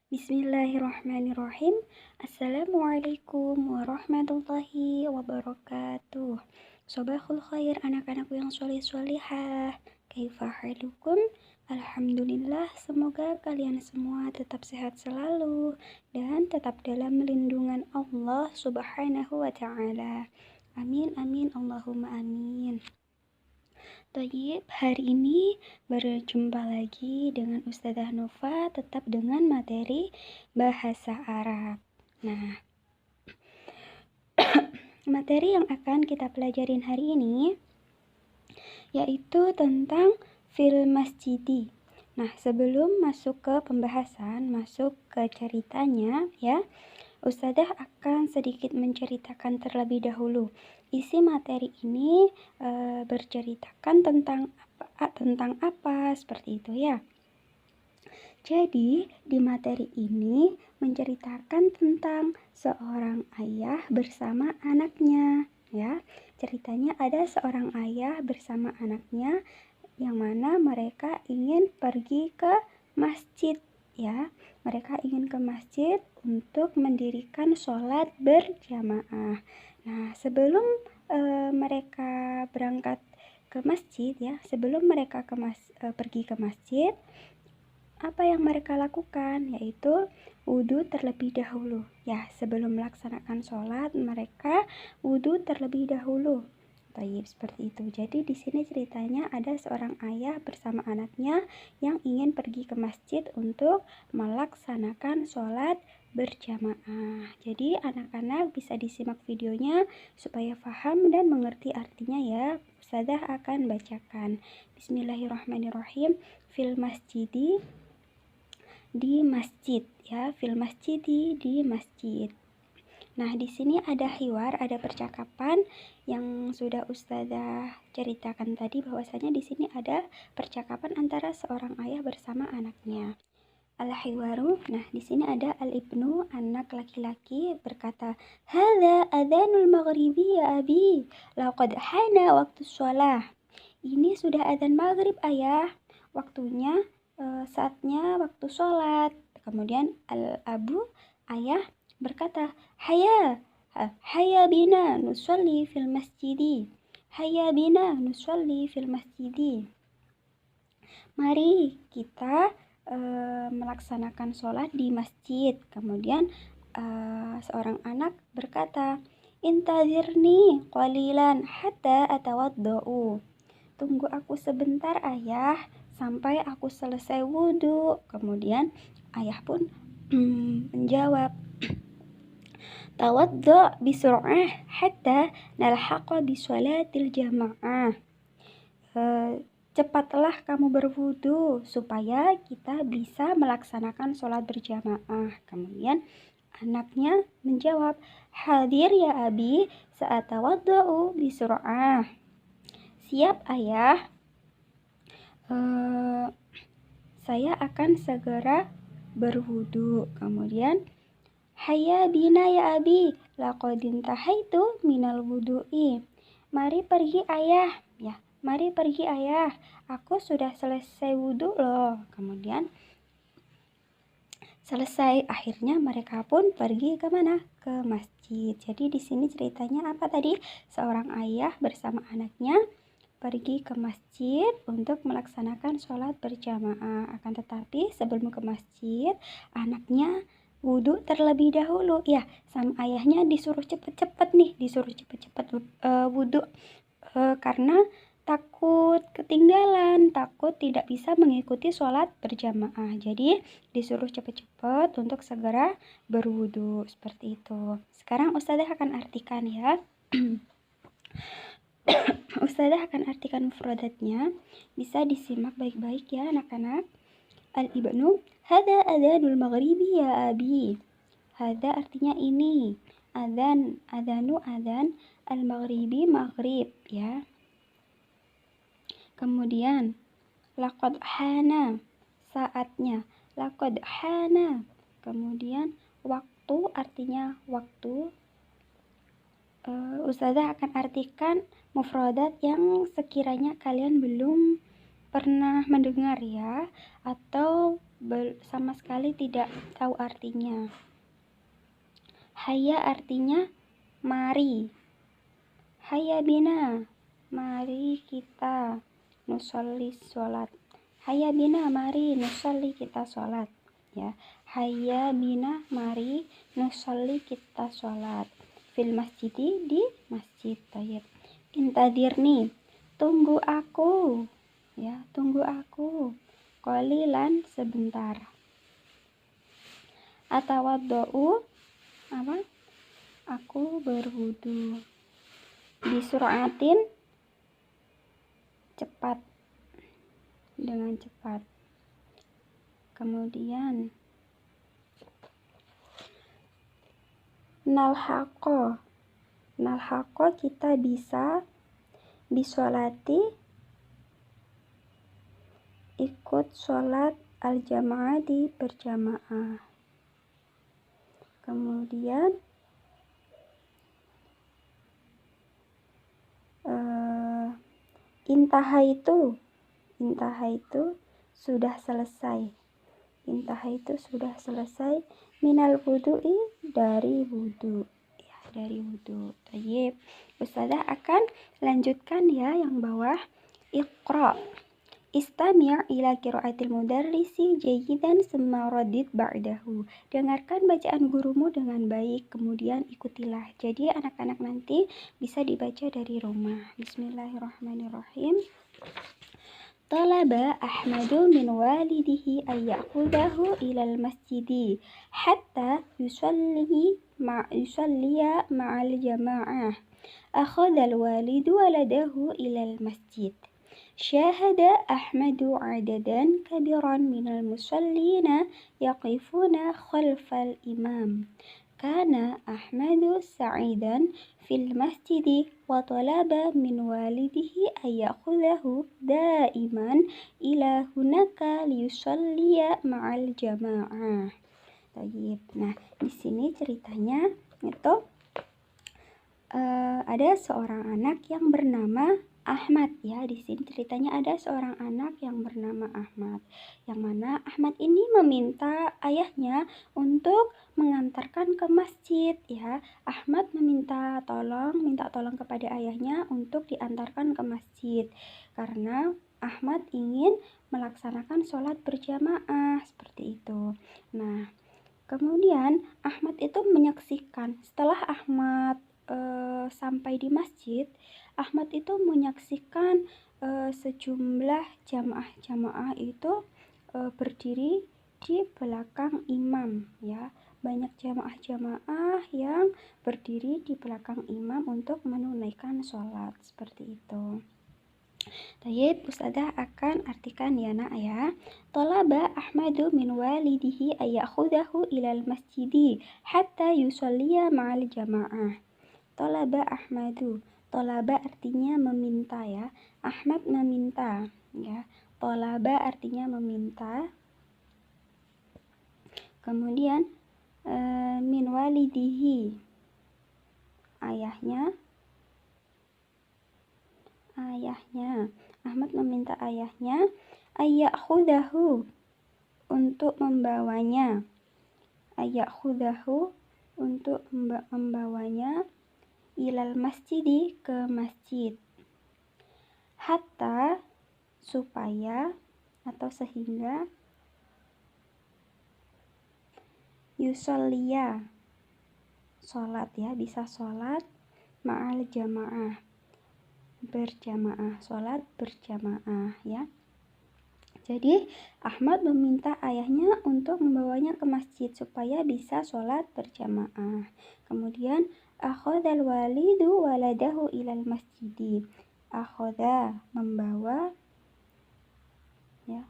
Bismillahirrahmanirrahim. Assalamualaikum warahmatullahi wabarakatuh. Sobahul khair anak-anakku yang soleh-solehah. Kaifa halukum? Alhamdulillah, semoga kalian semua tetap sehat selalu dan tetap dalam lindungan Allah Subhanahu wa ta'ala. Amin amin Allahumma amin. Toyib, hari ini berjumpa lagi dengan Ustazah Nova, tetap dengan materi bahasa Arab. Nah, materi yang akan kita pelajarin hari ini yaitu tentang fil masjidi. Nah, sebelum masuk ke pembahasan, masuk ke ceritanya ya, Ustazah akan sedikit menceritakan terlebih dahulu. Isi materi ini berceritakan tentang apa seperti itu ya. Jadi di materi ini menceritakan tentang seorang ayah bersama anaknya ya. Ceritanya ada seorang ayah bersama anaknya yang mana mereka ingin pergi ke masjid ya. Mereka ingin ke masjid untuk mendirikan sholat berjamaah. Nah, sebelum mereka berangkat ke masjid ya, sebelum mereka pergi ke masjid, apa yang mereka lakukan yaitu wudhu terlebih dahulu. Ya, sebelum melaksanakan sholat mereka wudhu terlebih dahulu. Baik, seperti itu. Jadi di sini ceritanya ada seorang ayah bersama anaknya yang ingin pergi ke masjid untuk melaksanakan sholat berjamaah. Jadi anak-anak bisa disimak videonya supaya paham dan mengerti artinya ya. Ustazah akan bacakan. Bismillahirrahmanirrahim. Fil masjidi, di masjid ya. Fil masjidi, di masjid. Nah, di sini ada hiwar, ada percakapan yang sudah Ustazah ceritakan tadi, bahwasanya di sini ada percakapan antara seorang ayah bersama anaknya. Al-hiwaru, nah di sini ada al-ibnu, anak laki-laki berkata, "Hadza adzanul maghribi ya abi, laqad hana waktu shalah." Ini sudah adzan maghrib ayah, waktunya saatnya waktu sholat. Kemudian al-abu, ayah berkata, Hayya bina nusalli fil masjidi. Hayya bina nusalli fil masjidi. Mari kita melaksanakan sholat di masjid. Kemudian seorang anak berkata, Intazirni qalilan hatta atawaddau. Tunggu aku sebentar ayah, sampai aku selesai wudhu. Kemudian ayah pun menjawab, Tawadda bisur'ah hatta nalhaqa bisolatil jama'ah. Cepatlah kamu berwudu supaya kita bisa melaksanakan sholat berjamaah. Kemudian anaknya menjawab, Hadir ya abi, sa'atawadda'u bisur'ah. Siap ayah, saya akan segera berwudu. Kemudian, Hayya bina ya abi, laqad intahaitu minal wudu'i. Mari pergi ayah, ya. Mari pergi ayah, aku sudah selesai wudhu loh. Kemudian selesai, akhirnya mereka pun pergi ke mana? Ke masjid. Jadi di sini ceritanya apa tadi? Seorang ayah bersama anaknya pergi ke masjid untuk melaksanakan sholat berjamaah. Akan tetapi sebelum ke masjid, anaknya wudhu terlebih dahulu. Ya, sama ayahnya disuruh cepet-cepet nih, disuruh cepet-cepet wudhu karena takut ketinggalan, takut tidak bisa mengikuti sholat berjamaah. Jadi disuruh cepet-cepet untuk segera berwudu, seperti itu. Sekarang Ustazah akan artikan ya. Ustazah akan artikan mufradatnya. Bisa disimak baik-baik ya anak-anak. Al-ibnu, hadza adzanul maghribi ya abi. Hadza artinya ini. Adzanu adzan, al-maghribi maghrib ya. Kemudian laqad hana, saatnya. Laqad hana. Kemudian waktu artinya waktu. Ustazah akan artikan mufradat yang sekiranya kalian belum pernah mendengar ya, atau sama sekali tidak tahu artinya. Hayya artinya mari. Hayya bina, mari kita nusolli sholat. Hayya bina, mari nusolli kita sholat. Ya, hayya bina, mari nusolli kita sholat. Fil masjidi, di masjid. Tayyib. Intadirni, tunggu aku. Ya, tunggu aku. Qalilan, sebentar. Atawaddau, apa? Aku berwudu. Bisur'atin, cepat, dengan cepat. Kemudian nalhaqo kita bisa bisolati, ikut sholat al-jamaah, di berjamaah. Kemudian intaha itu sudah selesai. Intaha itu sudah selesai. Minal wudu'i, dari wudu. Ya, dari wudu. Tayyib. Ustazah akan lanjutkan ya yang bawah. Iqra. Istami' ila qiraatil mudarrisi jayyidan summa radid ba'dahu. Dengarkan bacaan gurumu dengan baik, kemudian ikutilah. Jadi anak-anak nanti bisa dibaca dari rumah. Bismillahirrahmanirrahim. Talaba Ahmadu min walidihi an ya'khudhahu ilal masjidi hatta yusalliya ma'al jama'ah. Akhadha al-walidu waladahu ilal masjid. شاهد أحمد عددا كبيرا من المصلين يقفون خلف الإمام. كان أحمد سعيدا في المسجد وطلب من والده أن يأخذه دائما إلى هناك ليصلي مع الجماعة. Nah, di sini ceritanya itu ada seorang anak yang bernama Ahmad ya. Di sini ceritanya ada seorang anak yang bernama Ahmad, yang mana Ahmad ini meminta ayahnya untuk mengantarkan ke masjid ya. Ahmad minta tolong kepada ayahnya untuk diantarkan ke masjid karena Ahmad ingin melaksanakan sholat berjamaah seperti itu. Nah, kemudian Ahmad itu menyaksikan setelah Ahmad sampai di masjid, Ahmad itu menyaksikan sejumlah jamaah itu berdiri di belakang imam ya. Banyak jamaah yang berdiri di belakang imam untuk menunaikan sholat seperti itu. Tayyib, Ustazah akan artikan ya nak ya. Talaba Ahmadu min walidihi ayakhudhahu ilal masjidi hatta yusalliya ma'al jama'ah. Talaba Ahmadu. Talaba artinya meminta ya. Ahmad meminta ya. Talaba artinya meminta. Kemudian min walidihi, ayahnya. Ahmad meminta ayahnya ayakhudhahu, untuk membawanya. Ayakhudhahu, untuk membawanya ilal masjidi, ke masjid. Hatta, supaya atau sehingga, yusolliya, sholat ya, bisa sholat ma'al jamaah, berjamaah, sholat berjamaah ya. Jadi Ahmad meminta ayahnya untuk membawanya ke masjid supaya bisa sholat berjamaah. Kemudian akhadhal walidu waladahu ilal masjidi. Akhadha, membawa ya.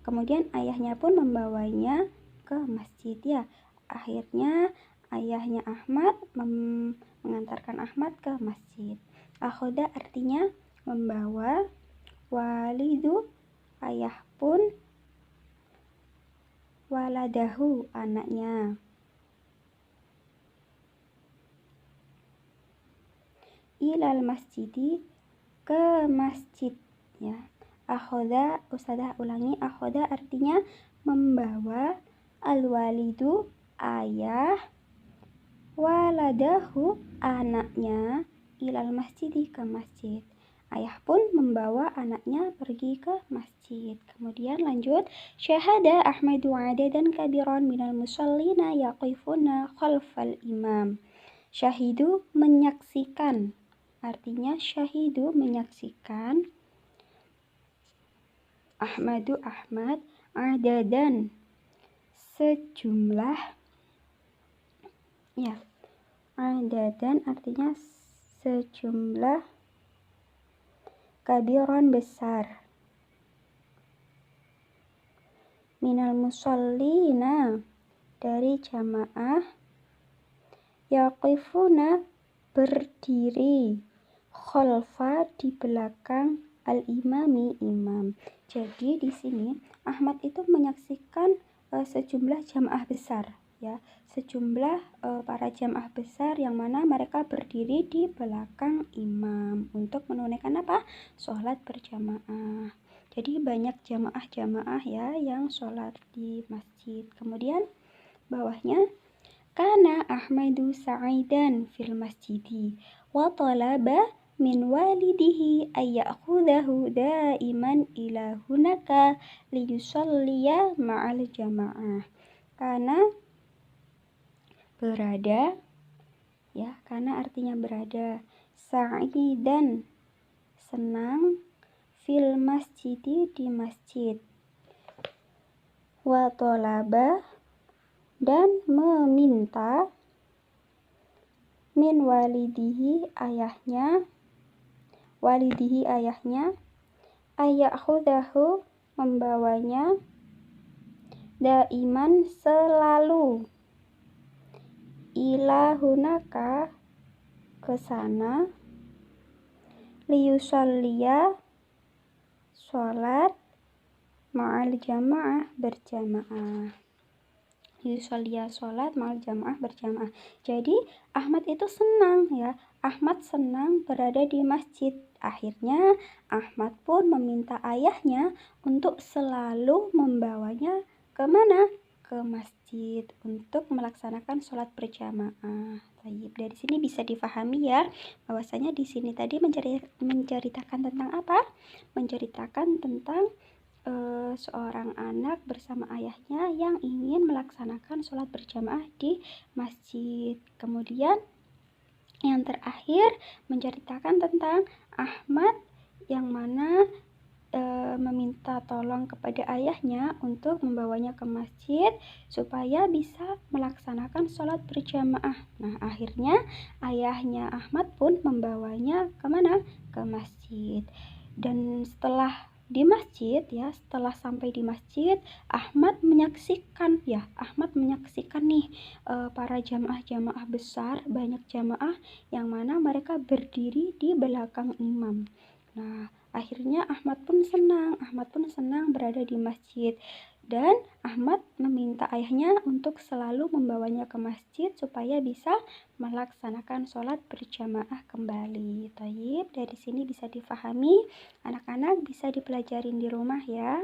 Kemudian ayahnya pun membawanya ke masjid ya. Akhirnya ayahnya Ahmad mengantarkan Ahmad ke masjid. Akhadha artinya membawa, walidu ayah pun, waladahu anaknya. Ilal masjidi, ke masjid ya. Akhadha, Ustazah ulangi, akhadha artinya membawa al-walidu ayah waladahu anaknya ilal masjidi ke masjid. Ayah pun membawa anaknya pergi ke masjid. Kemudian lanjut, syahada Ahmadu adadan kabiran minal musallina yaqifuna khalfal imam. Syahidu menyaksikan. Artinya syahidu menyaksikan. Ahmadu Ahmad adadan sejumlah, ya, adadan artinya sejumlah, kabiron besar, minal musallina dari jamaah, yaqifuna berdiri, khalfa di belakang, al-imami imam. Jadi di sini Ahmad itu menyaksikan sejumlah jamaah besar, ya, sejumlah para jamaah besar yang mana mereka berdiri di belakang imam untuk menunaikan apa? Sholat berjamaah. Jadi banyak jamaah-jamaah ya yang sholat di masjid. Kemudian bawahnya, kana Ahmadu sa'idan fil masjidi wa talaba min walidihi ayyakhudahu daiman ila hunaka liyusalliya ma'al jamaah. Karena berada, ya, karena artinya berada, sa'idan senang, fil masjidi di masjid, wa talaba dan meminta, min walidihi ayahnya, ayyakhudahu membawanya, daiman selalu, ila hunaka ke sana, liyusalliya sholat, ma'al jamaah berjamaah. Liyusalliya sholat ma'al jamaah berjamaah. Jadi Ahmad itu senang, ya, Ahmad senang berada di masjid. Akhirnya Ahmad pun meminta ayahnya untuk selalu membawanya kemana? Ke masjid untuk melaksanakan sholat berjamaah. Baik, dari sini bisa difahami ya, bahwasanya di sini tadi menceritakan tentang apa? Menceritakan tentang seorang anak bersama ayahnya yang ingin melaksanakan sholat berjamaah di masjid. Kemudian yang terakhir menceritakan tentang Ahmad yang mana meminta tolong kepada ayahnya untuk membawanya ke masjid supaya bisa melaksanakan sholat berjamaah. Nah, akhirnya ayahnya Ahmad pun membawanya kemana? Ke masjid. Dan setelah di masjid, ya, setelah sampai di masjid, Ahmad menyaksikan nih para jamaah-jamaah besar, banyak jamaah yang mana mereka berdiri di belakang imam. Nah, akhirnya Ahmad pun senang berada di masjid, dan Ahmad meminta ayahnya untuk selalu membawanya ke masjid supaya bisa melaksanakan sholat berjamaah kembali. Taib, dari sini bisa difahami, anak-anak bisa dipelajarin di rumah ya.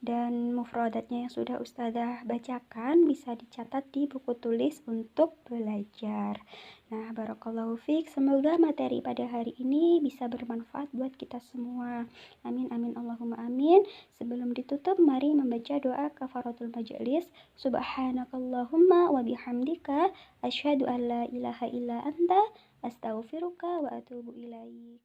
Dan mufradatnya yang sudah Ustazah bacakan bisa dicatat di buku tulis untuk belajar. Nah, barakallahu fiik, semoga materi pada hari ini bisa bermanfaat buat kita semua. Amin amin Allahumma amin. Sebelum ditutup, mari membaca doa kafaratul majelis. Subhanakallahumma wa bihamdika asyhadu an la ilaha illa anta astaghfiruka wa atubu ilaik.